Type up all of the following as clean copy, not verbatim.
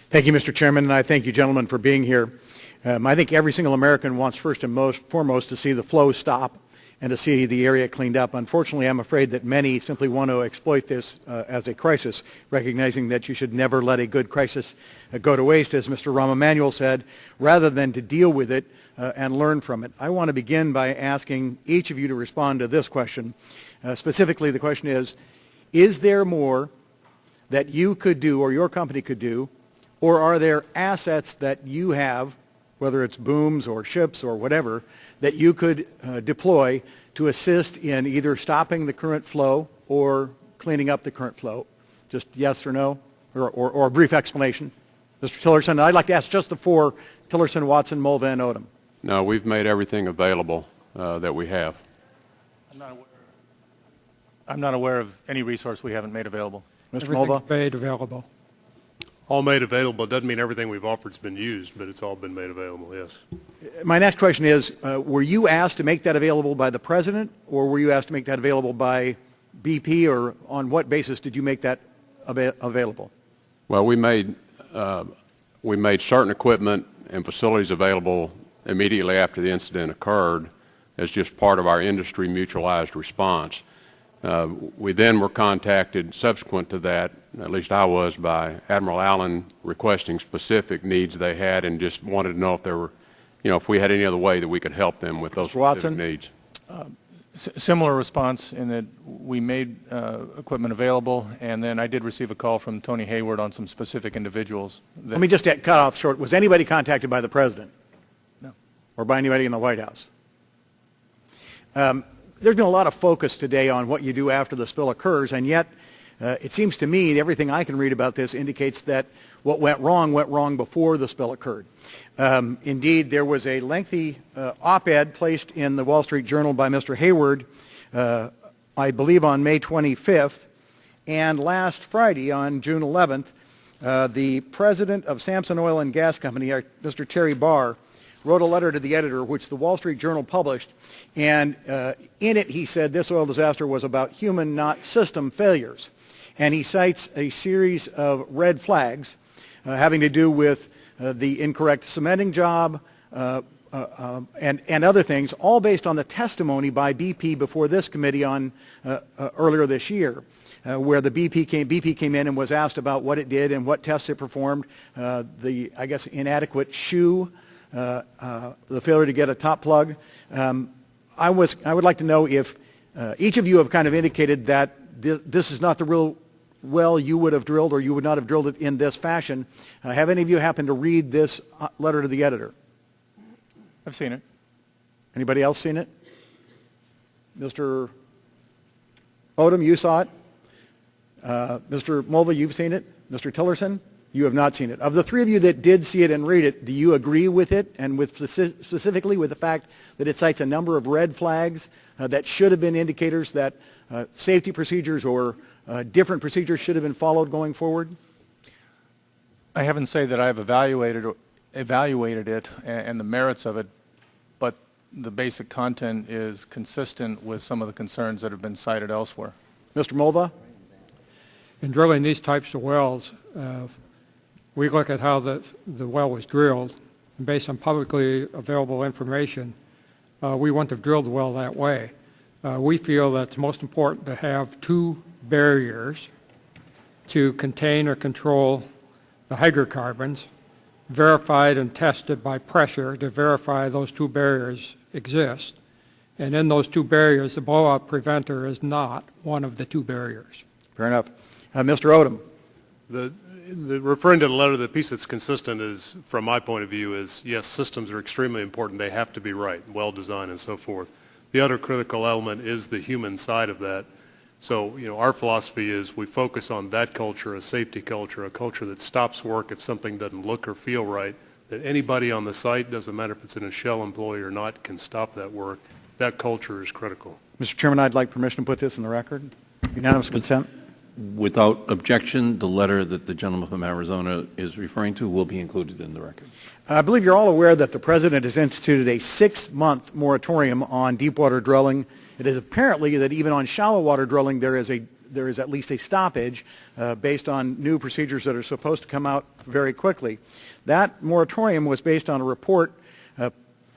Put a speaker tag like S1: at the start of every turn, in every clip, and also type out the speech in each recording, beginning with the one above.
S1: Thank you, Mr. Chairman, and I thank you, gentlemen, for being here. I think every single American wants first and foremost to see the flow stop and to see the area cleaned up. Unfortunately, I'm afraid that many simply want to exploit this as a crisis, recognizing that you should never let a good crisis go to waste, as Mr. Rahm Emanuel said, rather than to deal with it and learn from it. I want to begin by asking each of you to respond to this question. Specifically, the question is there more that you could do or your company could do, or are there assets that you have, whether it's booms or ships or whatever, that you could deploy to assist in either stopping the current flow or cleaning up the current flow? Just yes or no, or a brief explanation. Mr. Tillerson, I'd like to ask just the four, Tillerson, Watson, Mulva, and Odom.
S2: No, we've made everything available that we have.
S3: I'm not aware of any resource we haven't made available.
S1: Mr. Mulva?
S4: Made available.
S5: All made available. It doesn't mean everything we've offered has been used, but it's all been made available, yes.
S1: My next question is, were you asked to make that available by the President, or were you asked to make that available by BP, or on what basis did you make that available?
S2: Well, we made certain equipment and facilities available immediately after the incident occurred as just part of our industry mutualized response. We then were contacted subsequent to that, at least I was, by Admiral Allen requesting specific needs they had and just wanted to know if there were, if we had any other way that we could help them with those specific needs.
S3: Similar response in that we made equipment available, and then I did receive a call from Tony Hayward on some specific individuals.
S1: Let me just cut off short. Was anybody contacted by the President?
S3: No.
S1: Or by anybody in the White House? There's been a lot of focus today on what you do after the spill occurs, and yet it seems to me everything I can read about this indicates that what went wrong before the spill occurred. Indeed, there was a lengthy op-ed placed in the Wall Street Journal by Mr. Hayward, I believe on May 25th, and last Friday on June 11th, the president of Sampson Oil and Gas Company, Mr. Terry Barr, wrote a letter to the editor, which the Wall Street Journal published, and in it he said this oil disaster was about human, not system failures. And he cites a series of red flags having to do with the incorrect cementing job and other things, all based on the testimony by BP before this committee on earlier this year, where the BP came in and was asked about what it did and what tests it performed, I guess, inadequate shoe, the failure to get a top plug. I would like to know if each of you have kind of indicated that this is not the real well you would have drilled, or you would not have drilled it in this fashion. Have any of you happened to read this letter to the editor?
S3: I've seen it.
S1: Anybody else seen it? Mr. Odom, you saw it. Mr. Mulva, you've seen it. Mr. Tillerson, you have not seen it. Of the three of you that did see it and read it, do you agree with it, and with specifically with the fact that it cites a number of red flags that should have been indicators that safety procedures or different procedures should have been followed going forward?
S3: I haven't said that I've evaluated it and the merits of it, but the basic content is consistent with some of the concerns that have been cited elsewhere.
S1: Mr. Mulva?
S4: In drilling these types of wells, we look at how the well was drilled, and based on publicly available information, we wouldn't have drilled the well that way. We feel that it's most important to have two barriers to contain or control the hydrocarbons, verified and tested by pressure to verify those two barriers exist. And in those two barriers, the blowout preventer is not one of the two barriers.
S1: Fair enough. Mr. Odom.
S5: Referring to the letter, the piece that's consistent is, from my point of view, is yes, systems are extremely important. They have to be right, well designed and so forth. The other critical element is the human side of that. So, our philosophy is we focus on that culture, a safety culture, a culture that stops work if something doesn't look or feel right, that anybody on the site, doesn't matter if it's in a Shell employee or not, can stop that work. That culture is critical.
S1: Mr. Chairman, I'd like permission to put this in the record. Unanimous consent?
S6: Without objection, the letter that the gentleman from Arizona is referring to will be included in the record.
S1: I believe you're all aware that the President has instituted a 6-month moratorium on deepwater drilling. It is apparently that even on shallow water drilling there is a there is at least a stoppage based on new procedures that are supposed to come out very quickly. That moratorium was based on a report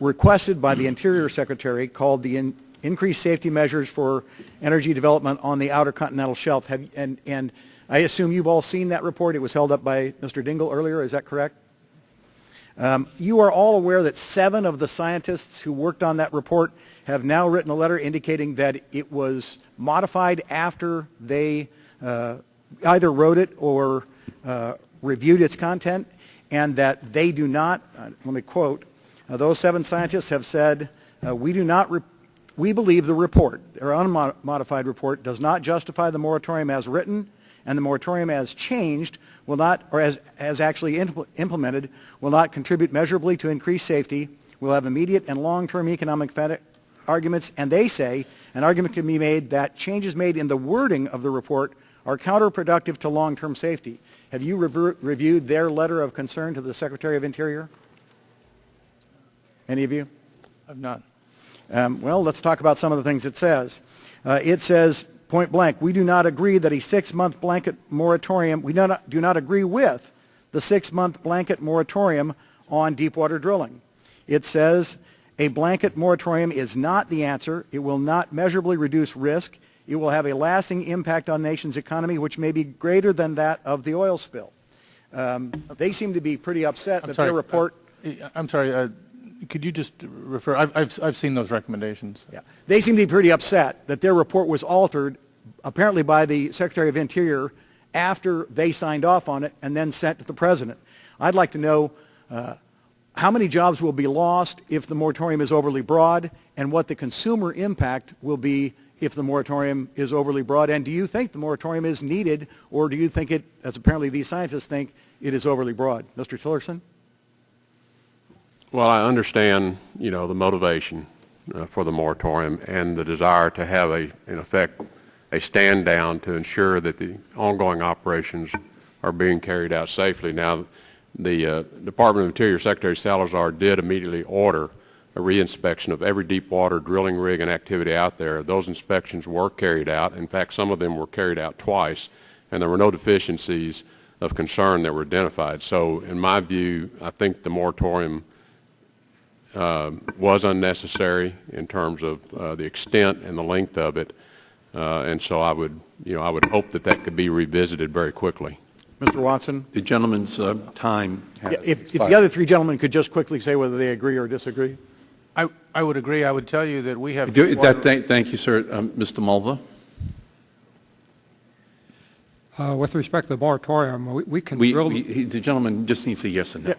S1: requested by the Interior Secretary called the Increased Safety Measures for Energy Development on the Outer Continental Shelf. And I assume you've all seen that report. It was held up by Mr. Dingell earlier. Is that correct? You are all aware that 7 of the scientists who worked on that report have now written a letter indicating that it was modified after they either wrote it or reviewed its content, and that they do not, let me quote, those 7 scientists have said, we believe the report, their unmodified report, does not justify the moratorium as written, and the moratorium as changed will not, or as actually implemented, will not contribute measurably to increased safety, will have immediate and long-term economic arguments, and they say an argument can be made that changes made in the wording of the report are counterproductive to long-term safety. Have you reviewed their letter of concern to the Secretary of Interior? Any of you?
S3: I've not.
S1: Well, let's talk about some of the things it says. It says, point blank, we do not agree that a 6-month blanket moratorium, we do not agree with the 6-month blanket moratorium on deepwater drilling. It says, a blanket moratorium is not the answer. It will not measurably reduce risk. It will have a lasting impact on the nation's economy, which may be greater than that of the oil spill. They seem to be pretty upset that their report...
S3: I'm sorry, could you just refer? I've seen those recommendations.
S1: Yeah. They seem to be pretty upset that their report was altered, apparently by the Secretary of Interior, after they signed off on it and then sent to the President. I'd like to know how many jobs will be lost if the moratorium is overly broad, and what the consumer impact will be if the moratorium is overly broad. And do you think the moratorium is needed, or do you think it, as apparently these scientists think, it is overly broad? Mr. Tillerson?
S2: Well, I understand, the motivation for the moratorium and the desire to have in effect, a stand down to ensure that the ongoing operations are being carried out safely. Now, the Department of Interior Secretary Salazar did immediately order a reinspection of every deep water drilling rig and activity out there. Those inspections were carried out. In fact, some of them were carried out twice, and there were no deficiencies of concern that were identified. So, in my view, I think the moratorium was unnecessary in terms of the extent and the length of it, and so I would hope that could be revisited very quickly.
S1: Mr. Watson?
S6: The gentleman's time has
S1: if the other 3 gentlemen could just quickly say whether they agree or disagree.
S3: I would agree. I would tell you that we have...
S6: Thank you, sir. Mr. Mulva?
S4: With respect to the moratorium, we can drill...
S6: The gentleman just needs a yes and no.
S1: Yeah.